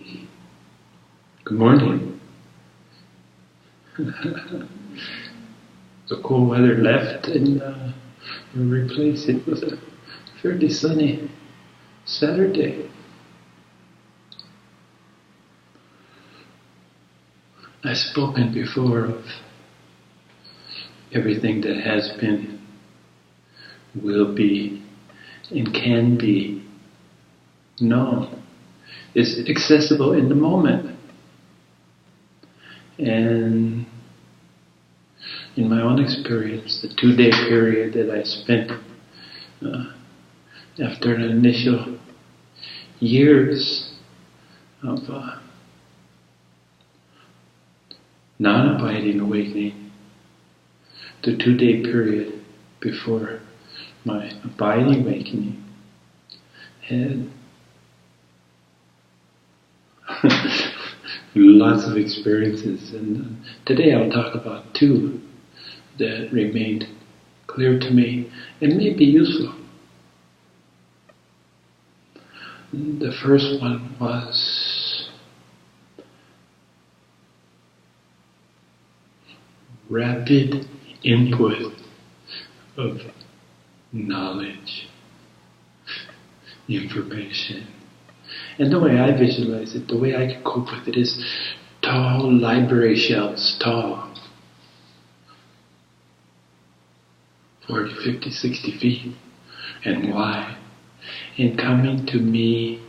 Good morning. The cool weather left and we replaced it with a fairly sunny Saturday. I've spoken before of everything that has been, will be, and can be known is accessible in the moment. And in my own experience, the 2-day period that I spent after an initial years of non-abiding awakening, the 2-day period before my abiding awakening had lots of experiences, and today I'll talk about 2 that remained clear to me and may be useful. The first one was rapid input of knowledge, information. And the way I visualize it, the way I can cope with it is tall library shelves, tall, 40, 50, 60 feet, and wide, and coming to me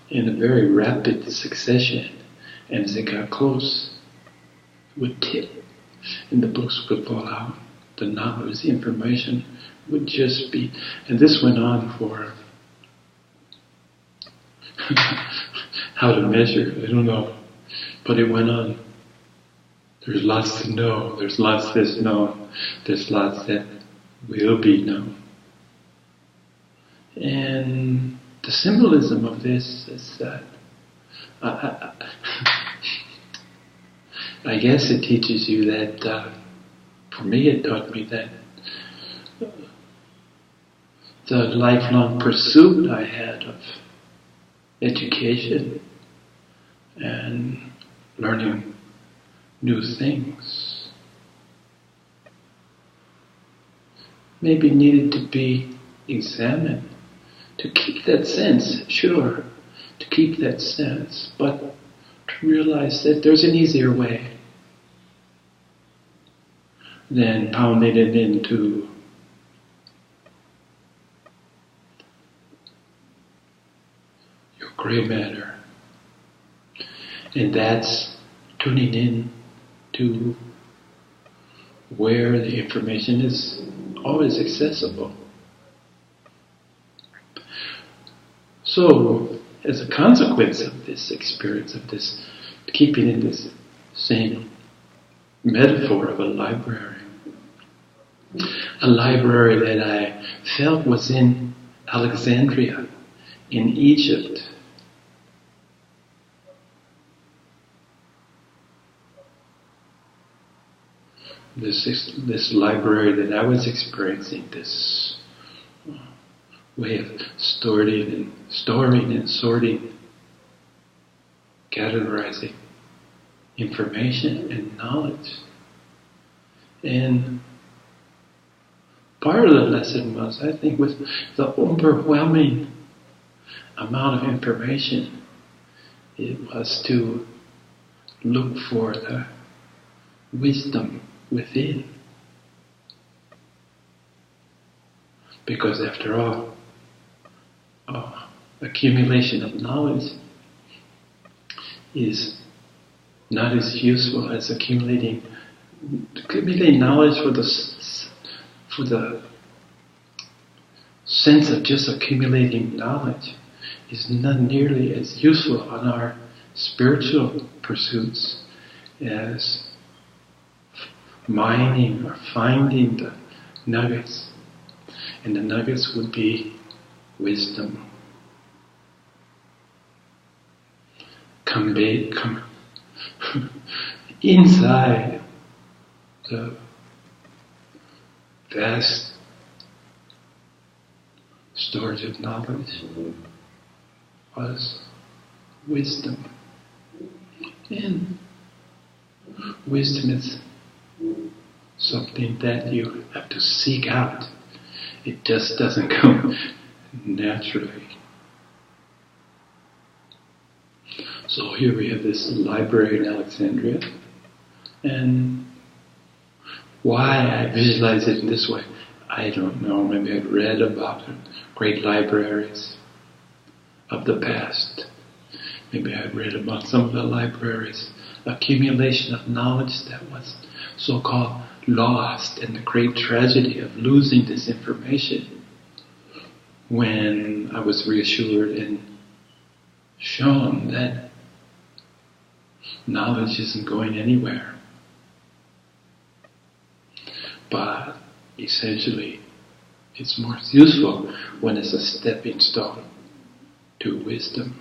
in a very rapid succession. And as it got close, it would tip, and the books would fall out. The knowledge, the information would just be, and this went on for how to measure, I don't know, but it went on. There's lots to know, there's lots that's known, there's lots that will be known. And the symbolism of this is that I guess it teaches you that, for me it taught me that the lifelong pursuit I had of education and learning new things maybe needed to be examined, to keep that sense, sure, to keep that sense, but to realize that there's an easier way than pounding it into your gray matter. And that's tuning in to where the information is always accessible. So, as a consequence of this experience, of this, keeping in this same metaphor of a library that I felt was in Alexandria, in Egypt. This library that I was experiencing, this way of storing and sorting, categorizing information and knowledge. And part of the lesson was, I think, with the overwhelming amount of information, it was to look for the wisdom within. Because after all, accumulation of knowledge is not as useful as accumulating knowledge for the sense of just accumulating knowledge is not nearly as useful on our spiritual pursuits as mining or finding the nuggets. And the nuggets would be wisdom. Come inside the vast storage of knowledge was wisdom. And wisdom is something that you have to seek out. It just doesn't come naturally. So here we have this library in Alexandria, and why I visualize it in this way, I don't know. Maybe I've read about great libraries of the past. Maybe I've read about some of the libraries' accumulation of knowledge that was so-called lost, and the great tragedy of losing this information, when I was reassured and shown that knowledge isn't going anywhere. But essentially, it's more useful when it's a stepping stone to wisdom.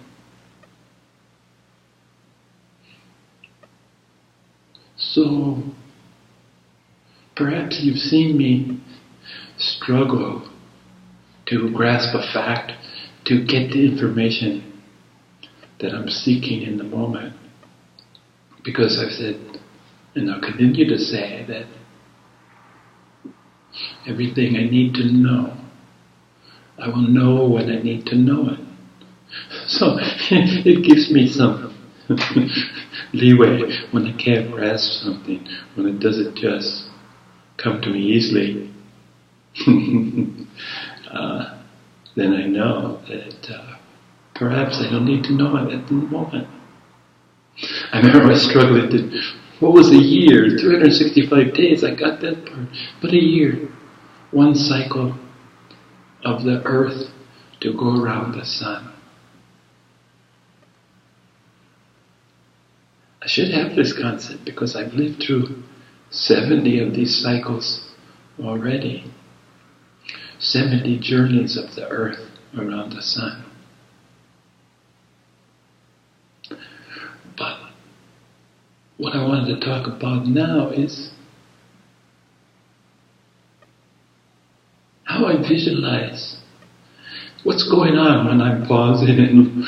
So, perhaps you've seen me struggle to grasp a fact, to get the information that I'm seeking in the moment. Because I've said, and I'll continue to say, that everything I need to know, I will know when I need to know it. So it gives me some leeway when I can't grasp something, when it doesn't just come to me easily. Then I know that perhaps I don't need to know it at the moment. I remember I was struggling to, what was a year? 365 days, I got that part. But a year, one cycle of the earth to go around the sun. I should have this concept because I've lived through 70 of these cycles already. 70 journeys of the earth around the sun. But what I wanted to talk about now is how I visualize what's going on when I'm pausing and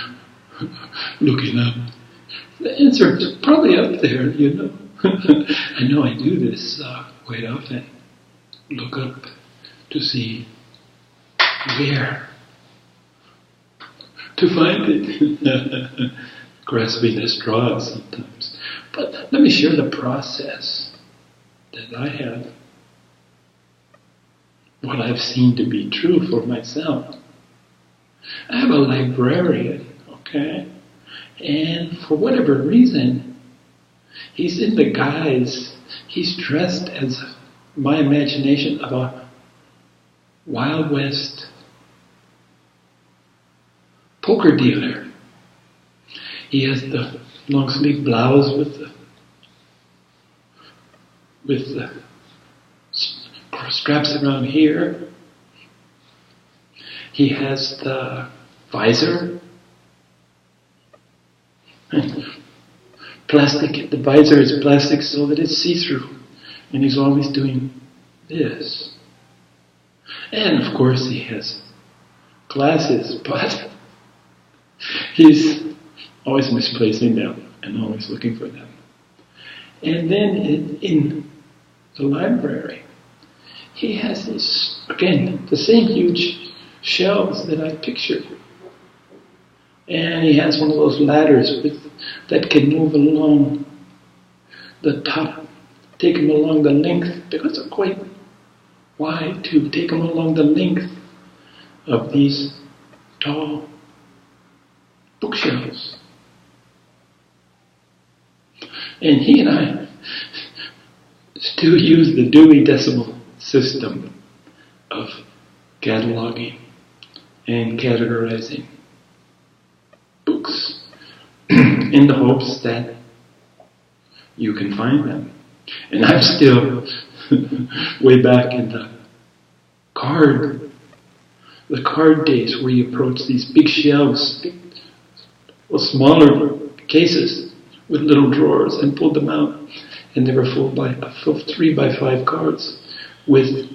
looking up. The answer is probably up there, you know. I know I do this quite often. Look up to see where to find it. Grasping at straws sometimes. But let me share the process that I have. What I've seen to be true for myself. I have a librarian, okay? And for whatever reason, he's in the guise, he's dressed as my imagination of a Wild West poker dealer. He has the long sleeve blouse with the straps around here. He has the visor. Plastic, the visor is plastic so that it's see-through. And he's always doing this. And of course he has glasses, but he's always misplacing them and always looking for them. And then in the library, he has this, again, the same huge shelves that I pictured. And he has one of those ladders that can move along the top, take him along the length, because they're quite wide to take him along the length of these tall bookshelves. And he and I still use the Dewey Decimal System of cataloging and categorizing books in the hopes that you can find them. And I'm still way back in the card days where you approach these big shelves, smaller cases with little drawers and pulled them out. And they were full of 3 by 5 cards with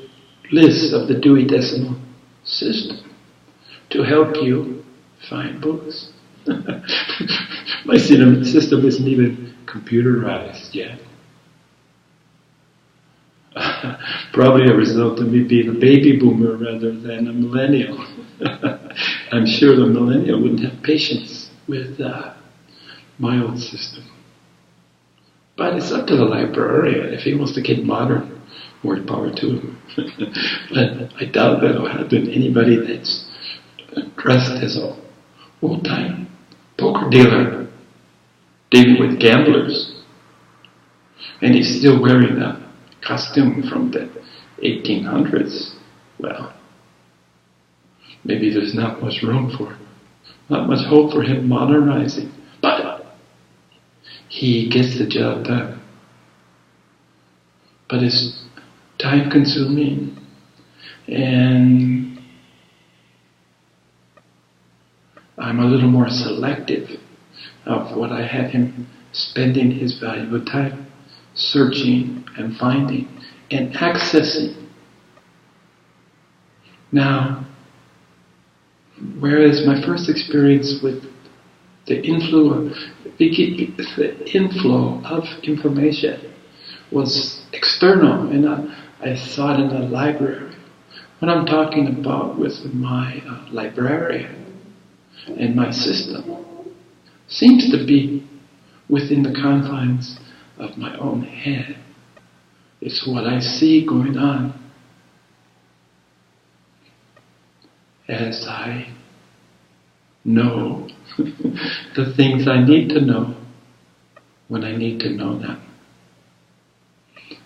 lists of the Dewey Decimal System to help you find books. My system isn't even computerized yet. Probably a result of me being a baby boomer rather than a millennial. I'm sure the millennial wouldn't have patience with my old system. But it's up to the librarian. If he wants to get modern, more power to him. But I doubt that'll happen. Anybody that's dressed as a old-time poker dealer, dealing with gamblers, and he's still wearing a costume from the 1800s, well, maybe there's not much room for it. Not much hope for him modernizing. But he gets the job done. But it's time-consuming, and I'm a little more selective of what I have him spending his valuable time searching and finding and accessing. Now, whereas my first experience with the inflow of information was external, and I saw it in the library. What I'm talking about with my librarian and my system seems to be within the confines of my own head. It's what I see going on as I know the things I need to know when I need to know them.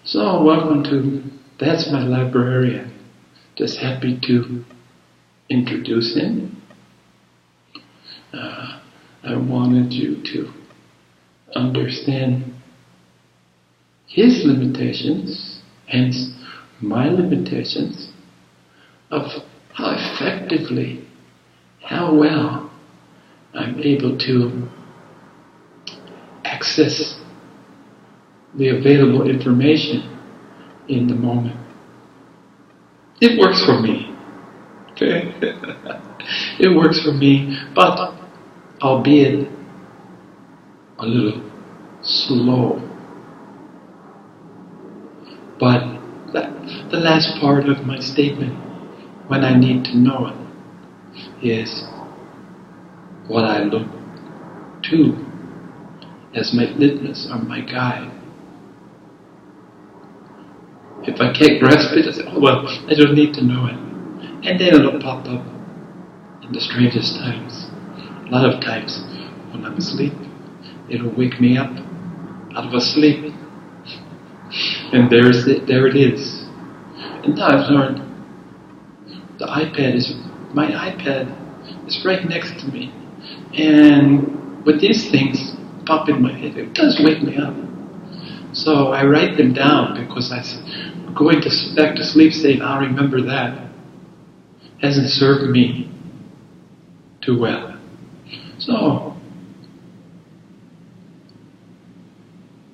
So welcome to That's My Librarian. Just happy to introduce him. I wanted you to understand his limitations, hence my limitations, of how effectively, how well I'm able to access the available information in the moment. It works for me, okay? It works for me, but albeit a little slow. But the last part of my statement, when I need to know it, is what I look to as my litmus or my guide. If I can't grasp it, I say, oh well, I don't need to know it. And then it'll pop up in the strangest times. A lot of times when I'm asleep, it'll wake me up out of a sleep. And there it is. And now I've learned my iPad is right next to me. And with these things pop in my head, it does wake me up. So I write them down because going back to sleep saying, I'll remember that, hasn't served me too well. So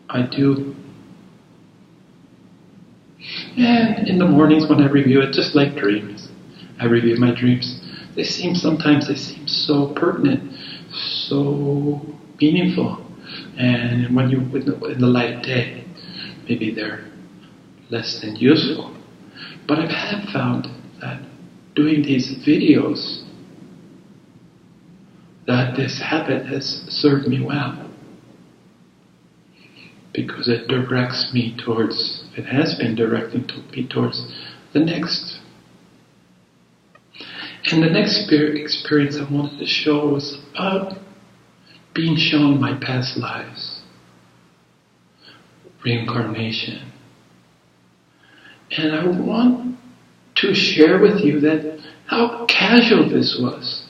I do. And in the mornings when I review it, just like dreams, I review my dreams. Sometimes they seem so pertinent, so meaningful. And when you're in the light of day, maybe they're less than useful. But I have found that doing these videos, that this habit has served me well. Because it directs me towards, it has been directing me towards the next. And the next experience I wanted to show was about being shown my past lives, reincarnation. And I want to share with you that how casual this was.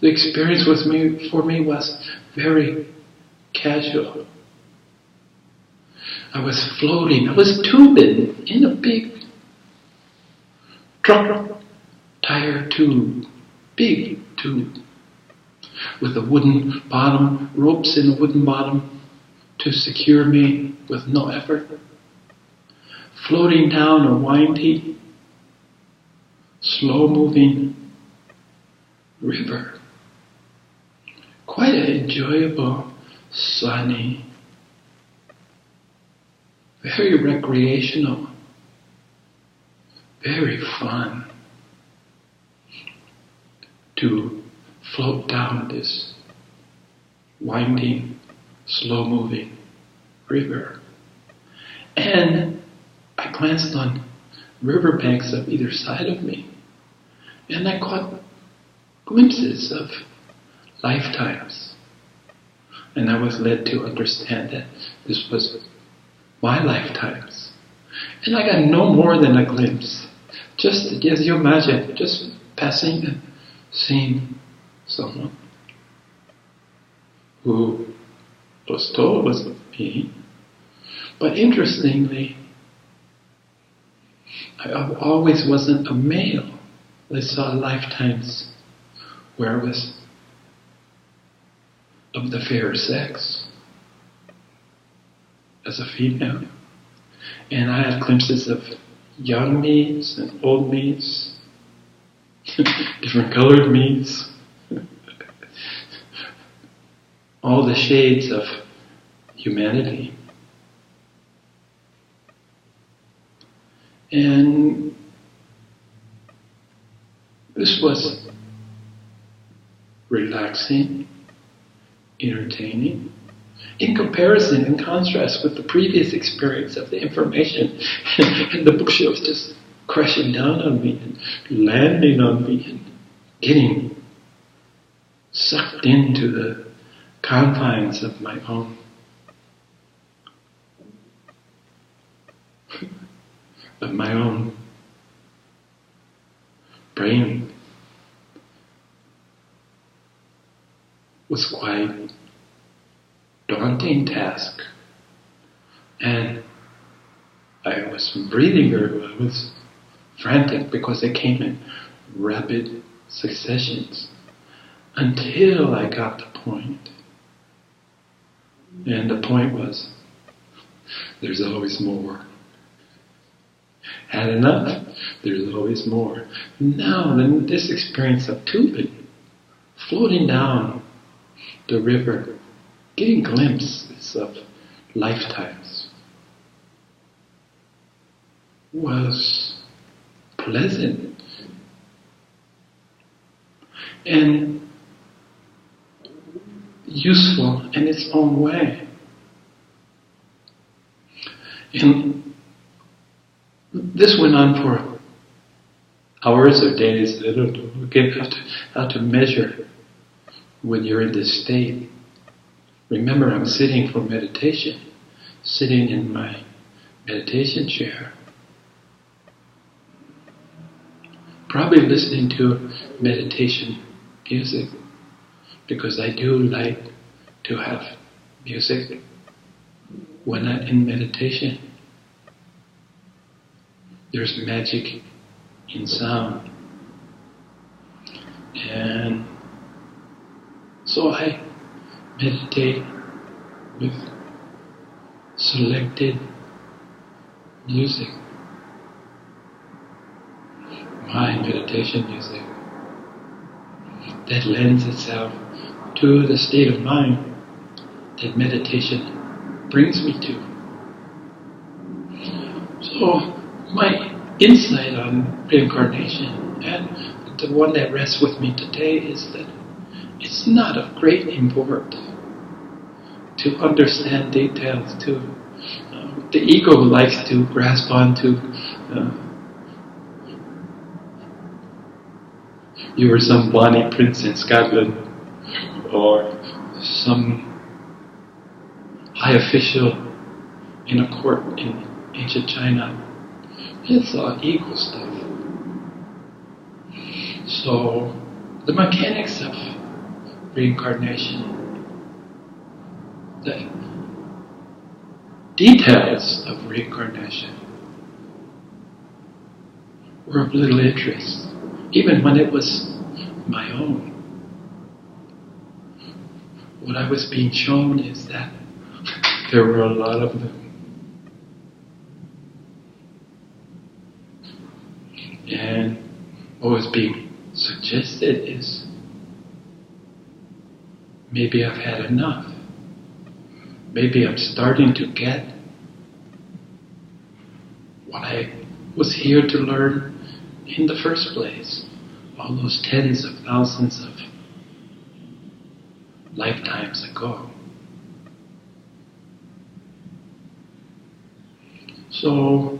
The experience for me was very casual. I was floating, I was tubing in a big truck tire tube, big tube, with a wooden bottom, ropes in a wooden bottom to secure me with no effort. Floating down a windy, slow-moving river. Quite an enjoyable, sunny, very recreational, very fun to float down this winding, slow-moving river. And I glanced on riverbanks of either side of me, and I caught glimpses of lifetimes. And I was led to understand that this was my lifetimes. And I got no more than a glimpse. Just as you imagine, just passing and seeing someone who was told was me. But interestingly, I always wasn't a male. I saw lifetimes where I was of the fairer sex as a female. And I had glimpses of young me's and old me's, different colored me's, all the shades of humanity. And this was relaxing, entertaining, in comparison, in contrast with the previous experience of the information and the bookshelves just crashing down on me and landing on me and getting sucked into the confines of my own brain was quite daunting task. And I was breathing very well. I was frantic because it came in rapid successions until I got the point. And the point was, there's always more. Had enough, there's always more. Now, then this experience of tubing, floating down the river, getting glimpses of lifetimes, was pleasant and useful in its own way. And this went on for hours or days. I don't know again how to measure when you're in this state. Remember, I'm sitting for meditation, sitting in my meditation chair, probably listening to meditation music, because I do like to have music when I'm in meditation. There's magic in sound. And so I meditate with selected music, my meditation music, that lends itself to the state of mind that meditation brings me to. So my insight on reincarnation, and the one that rests with me today, is that it's not of great import to understand details. The ego likes to grasp onto you were some bonny prince in Scotland, or some high official in a court in ancient China. It's all ego stuff. So the mechanics of reincarnation, the details of reincarnation, were of little interest, even when it was my own. What I was being shown is that there were a lot of them. And what was being suggested is maybe I've had enough. Maybe I'm starting to get what I was here to learn in the first place. All those tens of thousands of lifetimes ago. So,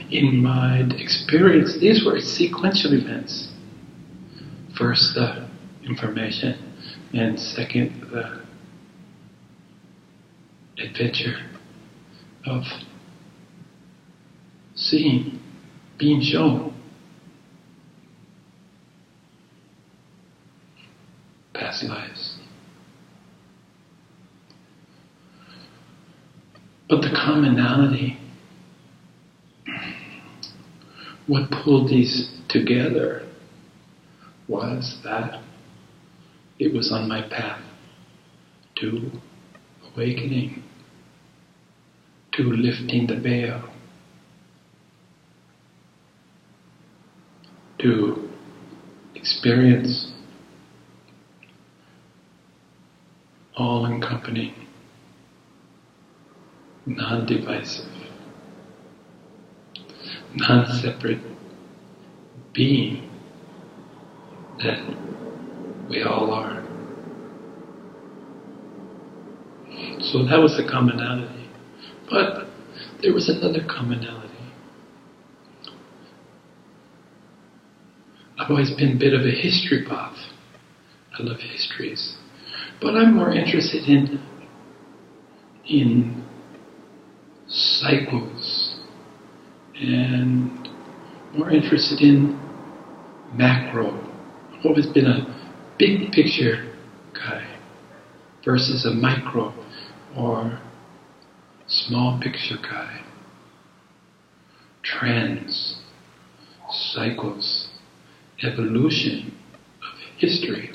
in my experience, these were sequential events. First, the information, and second, the adventure of seeing, being shown past lives. But the commonality, what pulled these together was that it was on my path to awakening, to lifting the veil, to experience all-encompassing, non-divisive, non-separate being that we all are. So that was the commonality. But there was another commonality. I've always been a bit of a history buff. I love histories. But I'm more interested in cycles and more interested in macro. I've always been a big picture guy versus a micro or small picture guy. Trends, cycles, evolution of history.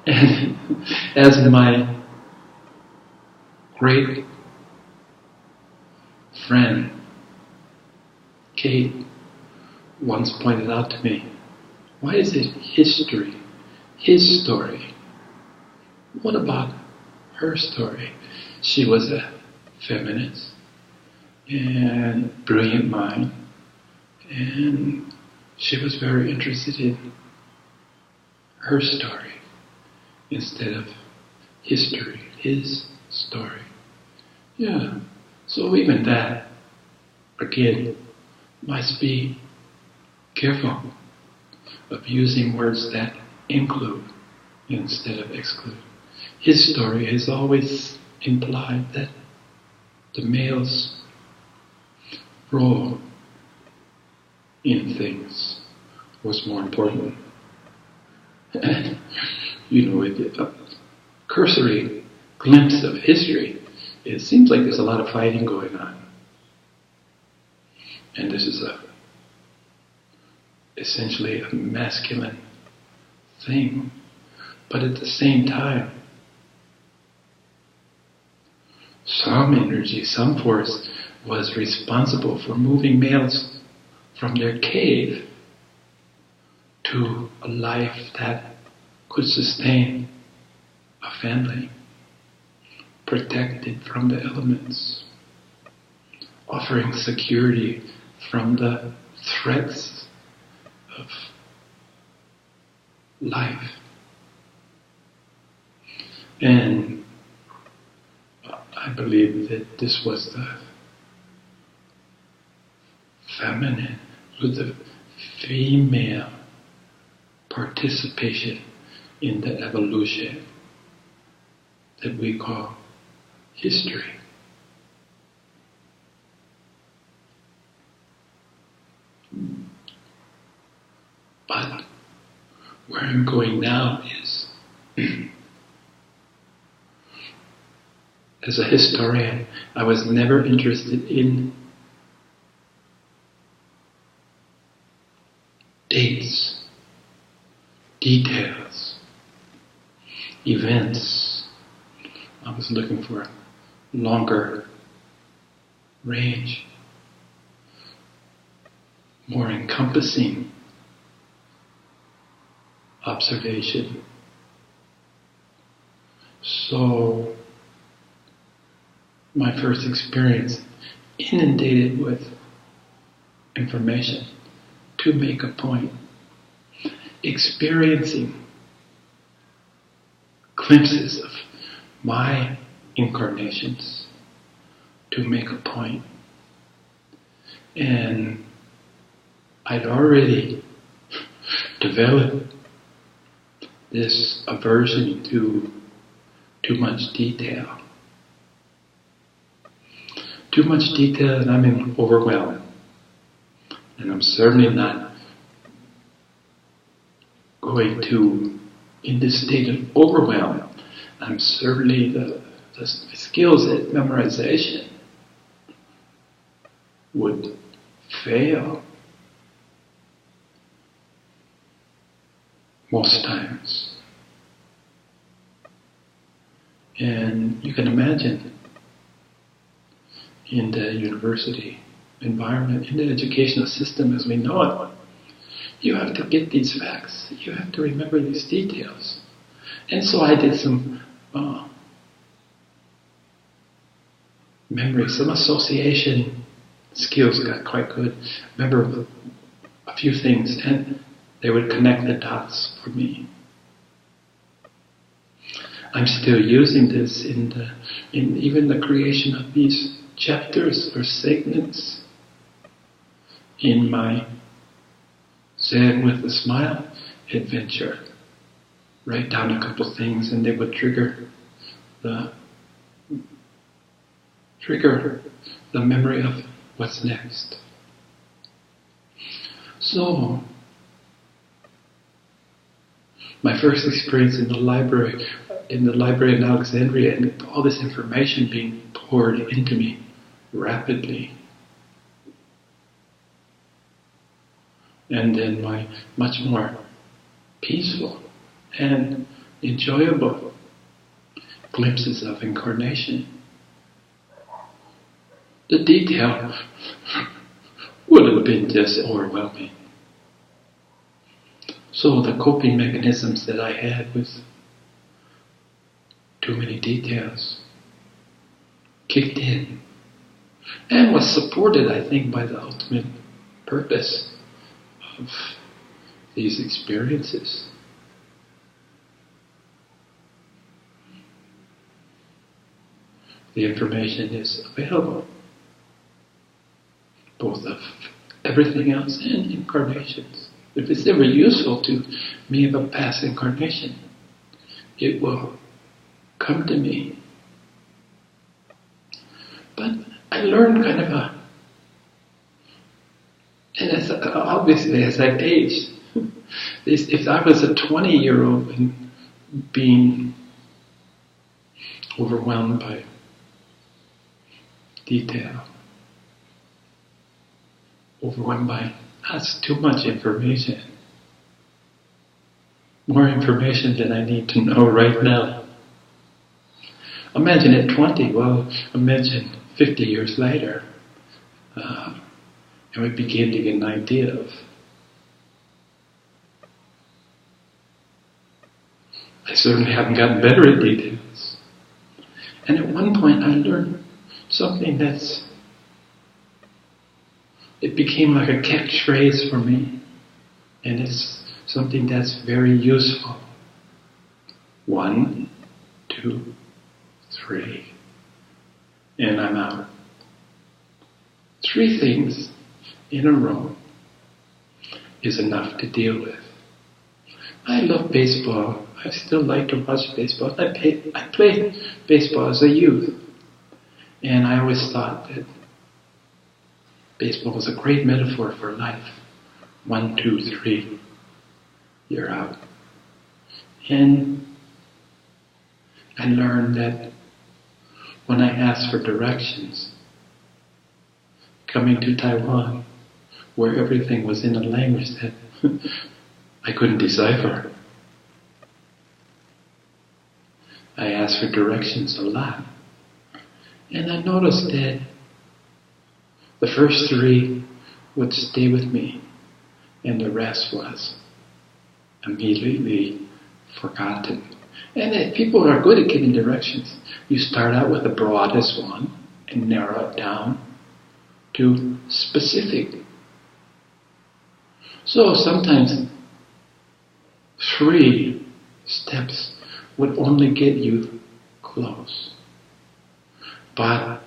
And as my great friend Kate once pointed out to me, why is it history, his story? What about her story? She was a feminist and brilliant mind, and she was very interested in her story instead of history, his story. Yeah, so even that, again, must be careful of using words that include instead of exclude. His story has always implied that the male's role in things was more important. You know, a cursory glimpse of history, it seems like there's a lot of fighting going on. And this is essentially a masculine thing. But at the same time, some energy, some force was responsible for moving males from their cave to a life that could sustain a family, protected from the elements, offering security from the threats of life. And I believe that this was the feminine, with the female participation in the evolution that we call history. But where I'm going now is, as a historian, I was never interested in dates, details, events. I was looking for a longer range. more encompassing observation. So, my first experience inundated with information to make a point, experiencing glimpses of my incarnations to make a point. And I'd already developed this aversion to too much detail. Too much detail and I'm overwhelmed. And I'm certainly not going to, in this state of overwhelm, I'm certainly the skills at memorization would fail most times. And you can imagine in the university environment, in the educational system as we know it, you have to get these facts, you have to remember these details. And so I did some memory, some association skills got quite good. Remember a few things and they would connect the dots for me. I'm still using this in even the creation of these chapters or segments in my Zen with a Smile adventure. Write down a couple things and they would trigger the memory of what's next. So, my first experience in the library in Alexandria, and all this information being poured into me rapidly. And then my much more peaceful and enjoyable glimpses of incarnation. The detail would have been just overwhelming. So the coping mechanisms that I had with too many details kicked in and was supported, I think, by the ultimate purpose of these experiences. The information is available, both of everything else and incarnations. If it's ever useful to me of a past incarnation, it will come to me. But I learned kind of and obviously as I've aged, if I was a 20-year-old and being overwhelmed by detail, overwhelmed by that's too much information, more information than I need to know right now. Imagine at 20, well, imagine 50 years later, and we begin to get an idea of I certainly haven't gotten better at details. And at one point I learned something it became like a catchphrase for me. And it's something that's very useful. 1, 2, 3. And I'm out. 3 things in a row is enough to deal with. I love baseball. I still like to watch baseball. I played baseball as a youth. And I always thought that baseball was a great metaphor for life. 1, 2, 3, you're out. And I learned that when I asked for directions, coming to Taiwan, where everything was in a language that I couldn't decipher, I asked for directions a lot. And I noticed that the first 3 would stay with me, and the rest was immediately forgotten. And people are good at giving directions. You start out with the broadest one and narrow it down to specific. So sometimes 3 steps would only get you close. But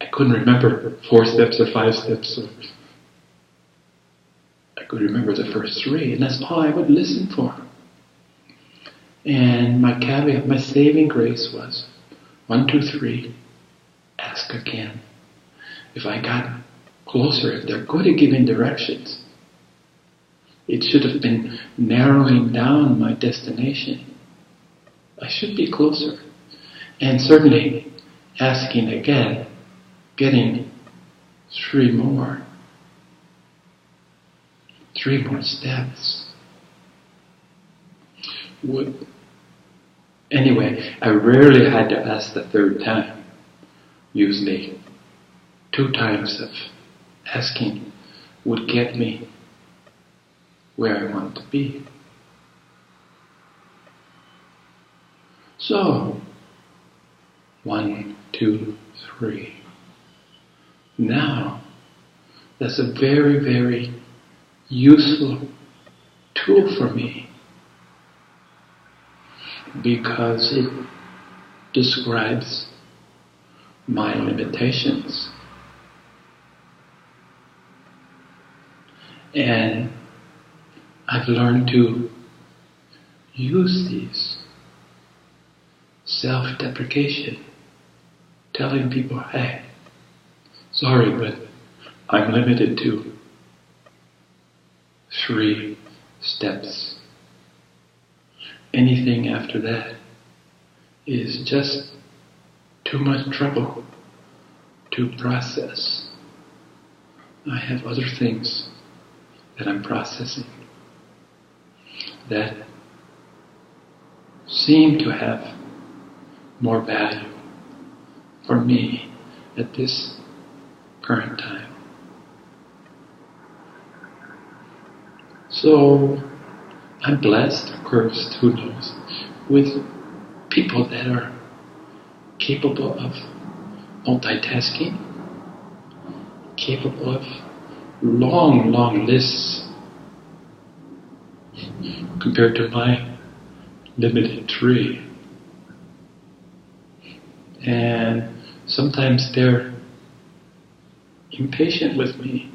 I couldn't remember 4 steps or 5 steps. I could remember the first 3, and that's all I would listen for. And my caveat, my saving grace was 1, 2, 3, ask again. If I got closer, if they're good at giving directions, it should have been narrowing down my destination. I should be closer. And certainly asking again, getting 3 more. 3 more steps. Anyway, I rarely had to ask the 3rd time. Usually 2 times of asking would get me where I want to be. So, 1, 2, 3. Now, that's a very, very useful tool for me, because it describes my limitations. And I've learned to use these. Self-deprecation. Telling people, hey, sorry, but I'm limited to 3 steps. Anything after that is just too much trouble to process. I have other things that I'm processing that seem to have more value for me at this current time. So I'm blessed, of course, who knows, with people that are capable of multitasking, capable of long, long lists compared to my limited 3. And sometimes they're impatient with me.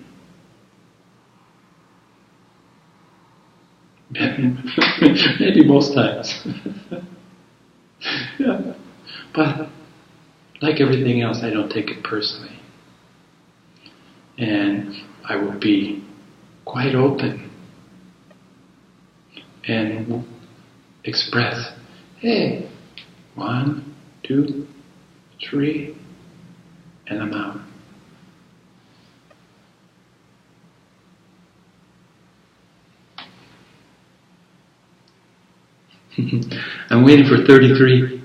Maybe most times. Yeah. But like everything else, I don't take it personally. And I will be quite open and express, hey, 1, 2, 3, and I'm out. I'm waiting for 33